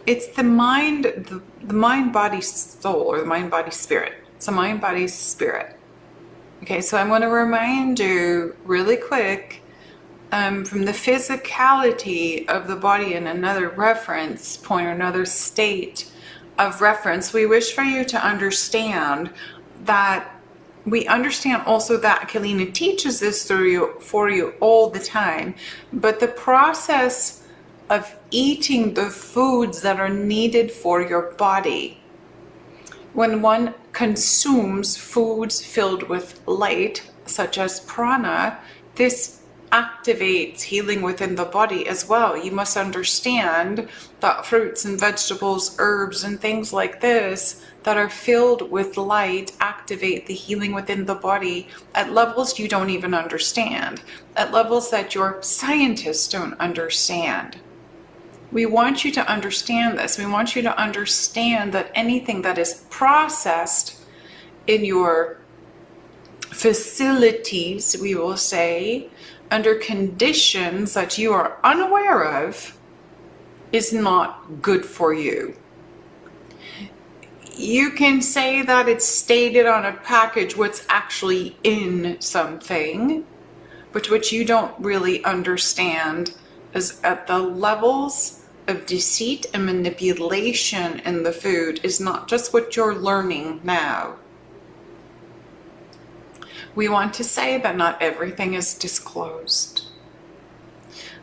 it's the mind, the mind, body, soul, or the mind, body, spirit. It's a mind, body, spirit. Okay, so I'm going to remind you really quick from the physicality of the body in another reference point or another state of reference. We wish for you to understand that we understand also that Keleena teaches this for you all the time, but the process of eating the foods that are needed for your body, when one consumes foods filled with light, such as prana, this activates healing within the body as well. You must understand that fruits and vegetables, herbs, and things like this that are filled with light activate the healing within the body at levels you don't even understand, at levels that your scientists don't understand. We want you to understand this. We want you to understand that anything that is processed in your facilities, we will say, under conditions that you are unaware of, is not good for you. You can say that it's stated on a package what's actually in something, but what you don't really understand is at the levels of deceit and manipulation in the food is not just what you're learning now. We want to say that not everything is disclosed.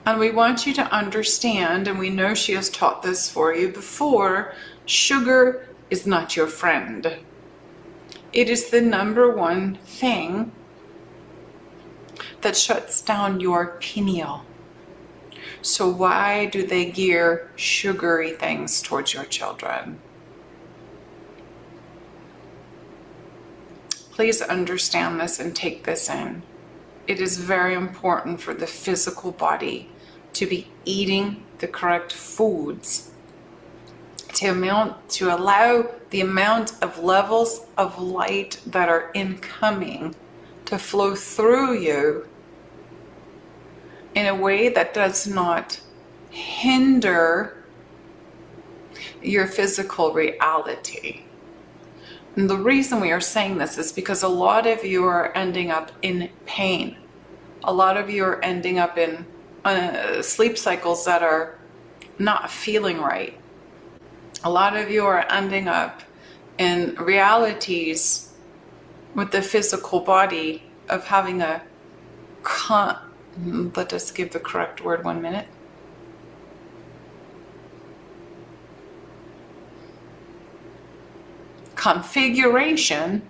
And we want you to understand, and we know she has taught this for you before, sugar is not your friend. It is the number one thing that shuts down your pineal. So why do they gear sugary things towards your children? Please understand this and take this in. It is very important for the physical body to be eating the correct foods, to allow the amount of levels of light that are incoming to flow through you in a way that does not hinder your physical reality. And the reason we are saying this is because a lot of you are ending up in pain. A lot of you are ending up in sleep cycles that are not feeling right. A lot of you are ending up in realities with the physical body of having a let us give the correct word 1 minute. Configuration.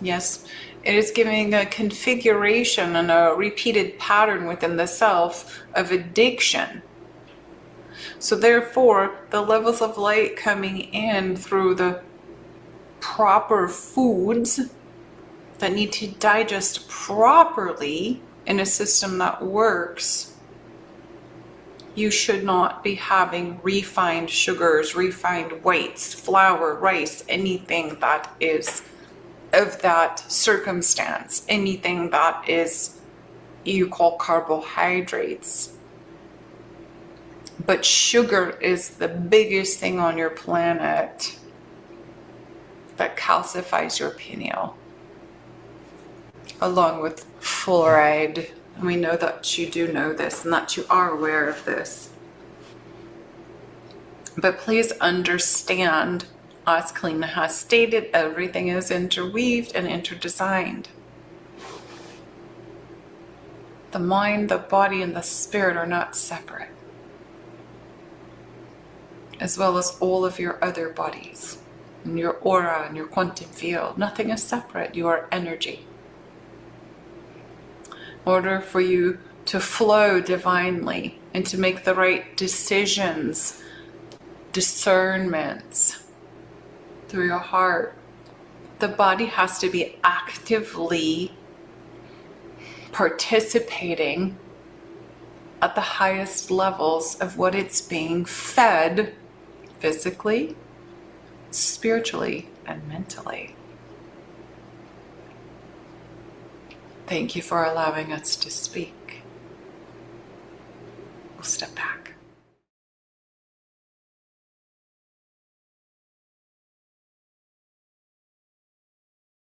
Yes, it is giving a configuration and a repeated pattern within the self of addiction. So therefore, the levels of light coming in through the proper foods that need to digest properly in a system that works, you should not be having refined sugars, refined whites, flour, rice, anything that is of that circumstance, anything that is you call carbohydrates. But sugar is the biggest thing on your planet that calcifies your pineal, along with fluoride. And we know that you do know this and that you are aware of this. But please understand, as Keleena has stated, everything is interweaved and interdesigned. The mind, the body, and the spirit are not separate, as well as all of your other bodies, and your aura and your quantum field. Nothing is separate. You are energy. In order for you to flow divinely and to make the right decisions, discernments through your heart, the body has to be actively participating at the highest levels of what it's being fed physically, spiritually, and mentally. Thank you for allowing us to speak. We'll step back.